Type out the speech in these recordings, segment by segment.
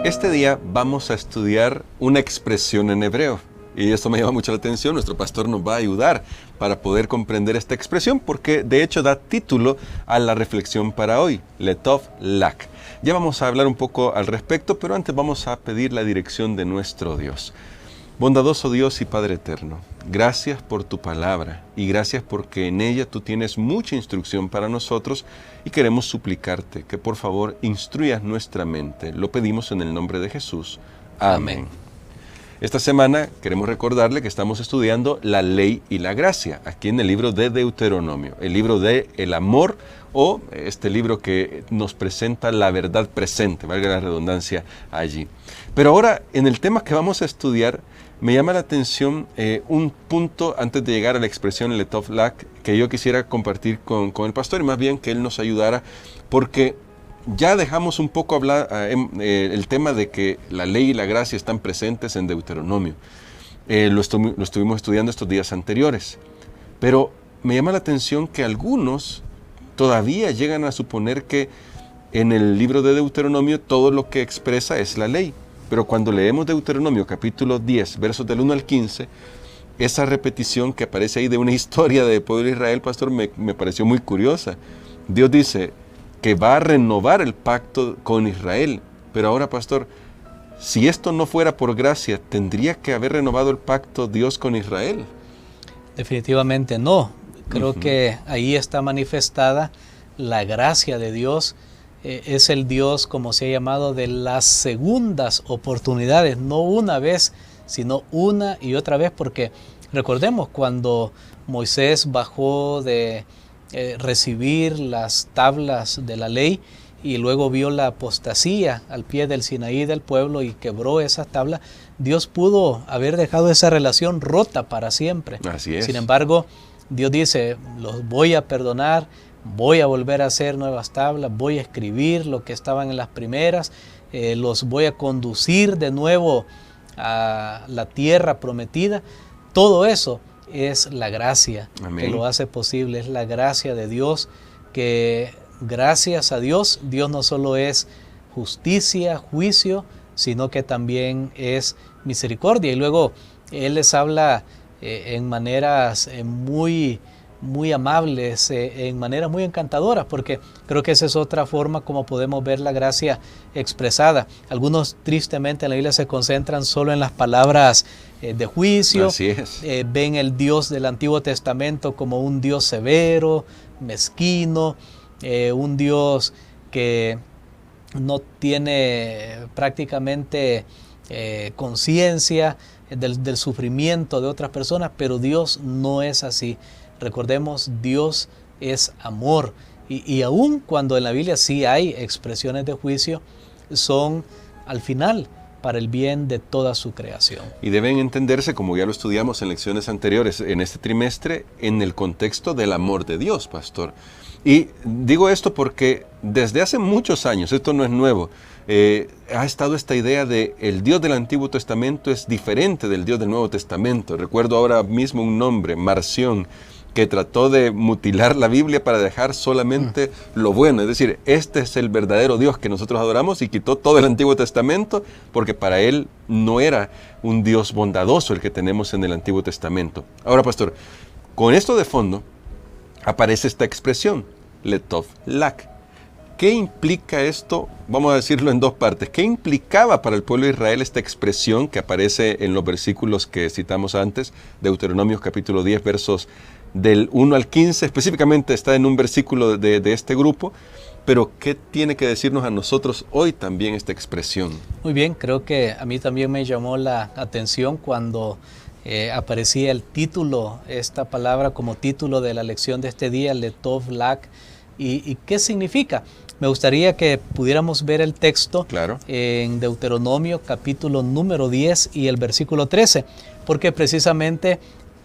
Este día vamos a estudiar una expresión en hebreo y esto me llama mucho la atención. Nuestro pastor nos va a ayudar para poder comprender esta expresión porque de hecho da título a la reflexión para hoy, Letov Lak. Ya vamos a hablar un poco al respecto, pero antes vamos a pedir la dirección de nuestro Dios. Bondadoso Dios y Padre eterno, gracias por tu palabra y gracias porque en ella tú tienes mucha instrucción para nosotros y queremos suplicarte que por favor instruyas nuestra mente. Lo pedimos en el nombre de Jesús. Amén. Esta semana queremos recordarle que estamos estudiando la ley y la gracia, aquí en el libro de Deuteronomio, el libro de el amor o este libro que nos presenta la verdad presente, valga la redundancia allí. Pero ahora en el tema que vamos a estudiar, me llama la atención un punto antes de llegar a la expresión Letov Lak que yo quisiera compartir con el pastor y más bien que él nos ayudara porque ya dejamos un poco hablar el tema de que la ley y la gracia están presentes en Deuteronomio. Lo estuvimos estudiando estos días anteriores, pero me llama la atención que algunos todavía llegan a suponer que en el libro de Deuteronomio todo lo que expresa es la ley. Pero cuando leemos Deuteronomio capítulo 10, versos del 1 al 15, esa repetición que aparece ahí de una historia del pueblo de Israel, pastor, me pareció muy curiosa. Dios dice que va a renovar el pacto con Israel. Pero ahora, pastor, si esto no fuera por gracia, ¿tendría que haber renovado el pacto Dios con Israel? Definitivamente no. Creo que ahí está manifestada la gracia de Dios. Es el Dios, como se ha llamado, de las segundas oportunidades, no una vez, sino una y otra vez, porque recordemos cuando Moisés bajó de recibir las tablas de la ley y luego vio la apostasía al pie del Sinaí del pueblo y quebró esas tablas, Dios pudo haber dejado esa relación rota para siempre. Así es. Sin embargo, Dios dice, los voy a perdonar, voy a volver a hacer nuevas tablas, voy a escribir lo que estaban en las primeras, los voy a conducir de nuevo a la tierra prometida. Todo eso es la gracia. Amén. Que lo hace posible, es la gracia de Dios, que gracias a Dios, Dios no solo es justicia, juicio, sino que también es misericordia. Y luego Él les habla en maneras muy amables, en maneras muy encantadoras, porque creo que esa es otra forma como podemos ver la gracia expresada. Algunos tristemente en la Biblia se concentran solo en las palabras de juicio. Así es. Ven el Dios del Antiguo Testamento como un Dios severo, mezquino, un Dios que no tiene prácticamente conciencia del sufrimiento de otras personas, pero Dios no es así. Recordemos, Dios es amor y aun cuando en la Biblia sí hay expresiones de juicio, son al final para el bien de toda su creación. Y deben entenderse, como ya lo estudiamos en lecciones anteriores en este trimestre, en el contexto del amor de Dios, pastor. Y digo esto porque desde hace muchos años, esto no es nuevo, ha estado esta idea de el Dios del Antiguo Testamento es diferente del Dios del Nuevo Testamento. Recuerdo ahora mismo un nombre, Marción, que trató de mutilar la Biblia para dejar solamente lo bueno. Es decir, este es el verdadero Dios que nosotros adoramos y quitó todo el Antiguo Testamento porque para él no era un Dios bondadoso el que tenemos en el Antiguo Testamento. Ahora, pastor, con esto de fondo aparece esta expresión, Letov Lak. ¿Qué implica esto? Vamos a decirlo en dos partes. ¿Qué implicaba para el pueblo de Israel esta expresión que aparece en los versículos que citamos antes? Deuteronomio capítulo 10, versos del 1 al 15. Específicamente está en un versículo de este grupo. Pero ¿qué tiene que decirnos a nosotros hoy también esta expresión? Muy bien, creo que a mí también me llamó la atención cuando aparecía el título, esta palabra como título de la lección de este día, Letov Lak. ¿Y qué significa? Me gustaría que pudiéramos ver el texto en Deuteronomio capítulo número 10 y el versículo 13, porque precisamente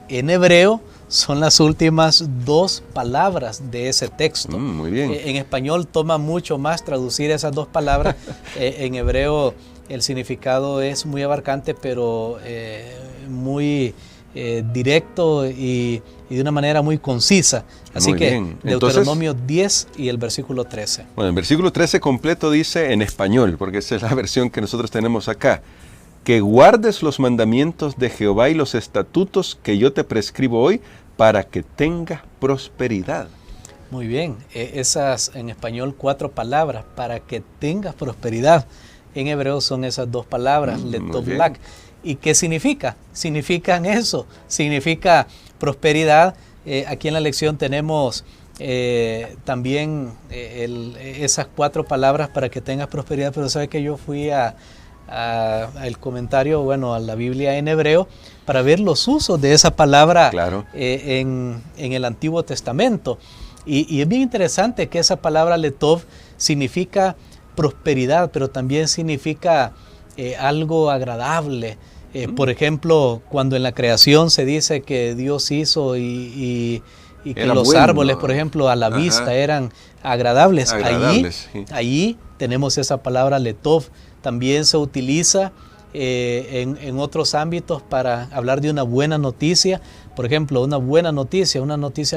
en hebreo son las últimas dos palabras de ese texto. Muy bien. En español toma mucho más traducir esas dos palabras. En hebreo el significado es muy abarcante, pero muy directo y de una manera muy concisa. Así Muy que bien. Deuteronomio 10 y el versículo 13. Bueno, el versículo 13 completo dice en español, porque esa es la versión que nosotros tenemos acá: que guardes los mandamientos de Jehová y los estatutos que yo te prescribo hoy para que tengas prosperidad. Muy bien, esas en español 4 palabras, para que tengas prosperidad. En hebreo son esas 2 palabras, letov lak. ¿Y qué significa? Significan eso, significa prosperidad. Aquí en la lección tenemos también esas 4 palabras para que tengas prosperidad, pero sabe que yo fui al comentario, a la Biblia en hebreo, para ver los usos de esa palabra. Claro. En el Antiguo Testamento. Y es bien interesante que esa palabra letov significa prosperidad, pero también significa algo agradable. Por ejemplo, cuando en la creación se dice que Dios hizo y que los árboles, por ejemplo, a la vista eran agradables. Allí tenemos esa palabra letov. También se utiliza en otros ámbitos para hablar de una buena noticia. Por ejemplo, una noticia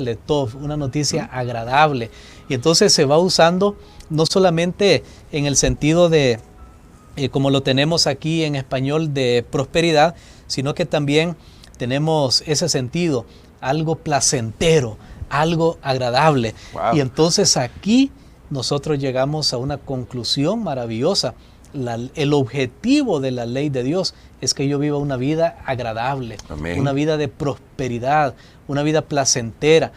letov, una noticia agradable. Y entonces se va usando no solamente en el sentido de, como lo tenemos aquí en español, de prosperidad, sino que también tenemos ese sentido, algo placentero, algo agradable. Wow. Y entonces aquí nosotros llegamos a una conclusión maravillosa. El objetivo de la ley de Dios es que yo viva una vida agradable, Amén. Una vida de prosperidad, una vida placentera.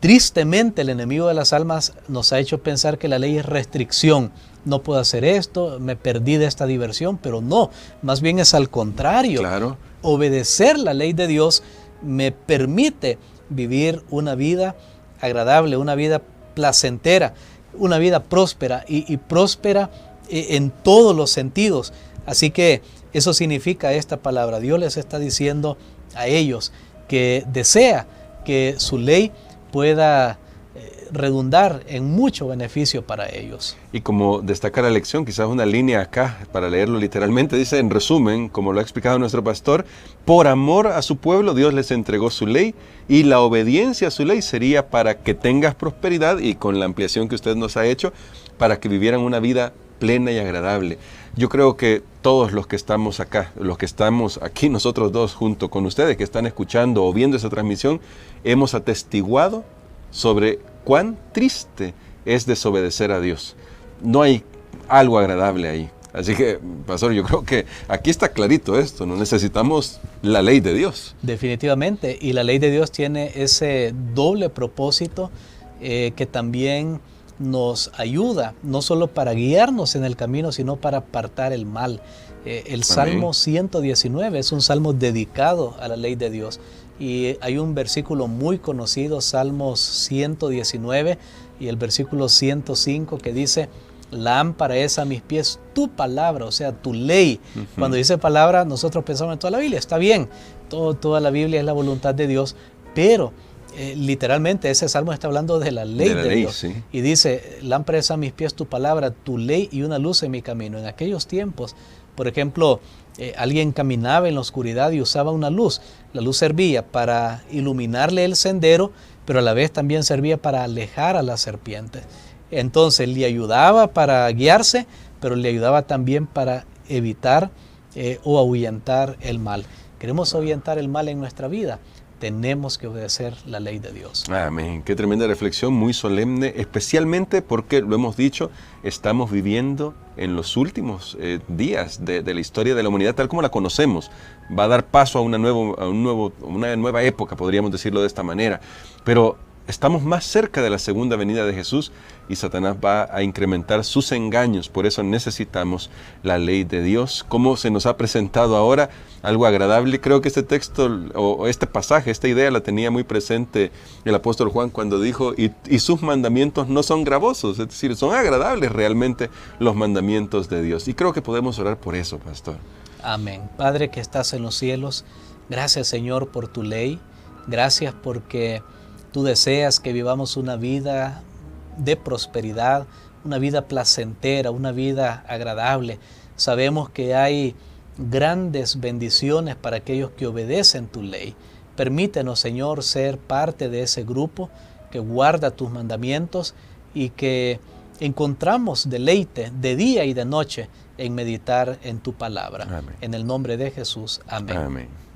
Tristemente, el enemigo de las almas nos ha hecho pensar que la ley es restricción. No puedo hacer esto, me perdí de esta diversión, pero no, más bien es al contrario. Claro. Obedecer la ley de Dios me permite vivir una vida agradable, una vida placentera, una vida próspera y próspera en todos los sentidos. Así que eso significa esta palabra. Dios les está diciendo a ellos que desea que su ley pueda redundar en mucho beneficio para ellos. Y como destaca la lección, quizás una línea acá, para leerlo literalmente, dice en resumen, como lo ha explicado nuestro pastor: por amor a su pueblo Dios les entregó su ley, y la obediencia a su ley sería para que tengas prosperidad, y con la ampliación que usted nos ha hecho, para que vivieran una vida plena y agradable. Yo creo que todos los que estamos acá, los que estamos aquí nosotros dos junto con ustedes que están escuchando o viendo esa transmisión, hemos atestiguado sobre cuán triste es desobedecer a Dios. No hay algo agradable ahí. Así que, pastor, yo creo que aquí está clarito esto, no necesitamos la ley de Dios. Definitivamente, y la ley de Dios tiene ese doble propósito que también nos ayuda, no solo para guiarnos en el camino, sino para apartar el mal. El Salmo 119 es un salmo dedicado a la ley de Dios. Y hay un versículo muy conocido, Salmos 119 y el versículo 105, que dice: lámpara es a mis pies tu palabra, o sea, tu ley. Cuando dice palabra, nosotros pensamos en toda la Biblia, está bien, toda la Biblia es la voluntad de Dios, pero literalmente ese salmo está hablando de la ley de Dios. Sí. Y dice: lámpara es a mis pies tu palabra, tu ley y una luz en mi camino. En aquellos tiempos, por ejemplo, alguien caminaba en la oscuridad y usaba una luz. La luz servía para iluminarle el sendero, pero a la vez también servía para alejar a las serpientes. Entonces le ayudaba para guiarse, pero le ayudaba también para evitar o ahuyentar el mal. Queremos ahuyentar el mal en nuestra vida, tenemos que obedecer la ley de Dios. Amén. Qué tremenda reflexión, muy solemne, especialmente porque, lo hemos dicho, estamos viviendo en los últimos días de la historia de la humanidad tal como la conocemos. Va a dar paso a una nueva época, podríamos decirlo de esta manera. Pero estamos más cerca de la segunda venida de Jesús y Satanás va a incrementar sus engaños. Por eso necesitamos la ley de Dios. ¿Cómo se nos ha presentado ahora? Algo agradable. Creo que este texto o este pasaje, esta idea la tenía muy presente el apóstol Juan cuando dijo: y sus mandamientos no son gravosos, es decir, son agradables realmente los mandamientos de Dios. Y creo que podemos orar por eso, pastor. Amén. Padre que estás en los cielos, gracias, Señor, por tu ley. Gracias porque tú deseas que vivamos una vida de prosperidad, una vida placentera, una vida agradable. Sabemos que hay grandes bendiciones para aquellos que obedecen tu ley. Permítenos, Señor, ser parte de ese grupo que guarda tus mandamientos y que encontramos deleite de día y de noche en meditar en tu palabra. Amén. En el nombre de Jesús. Amén. Amén.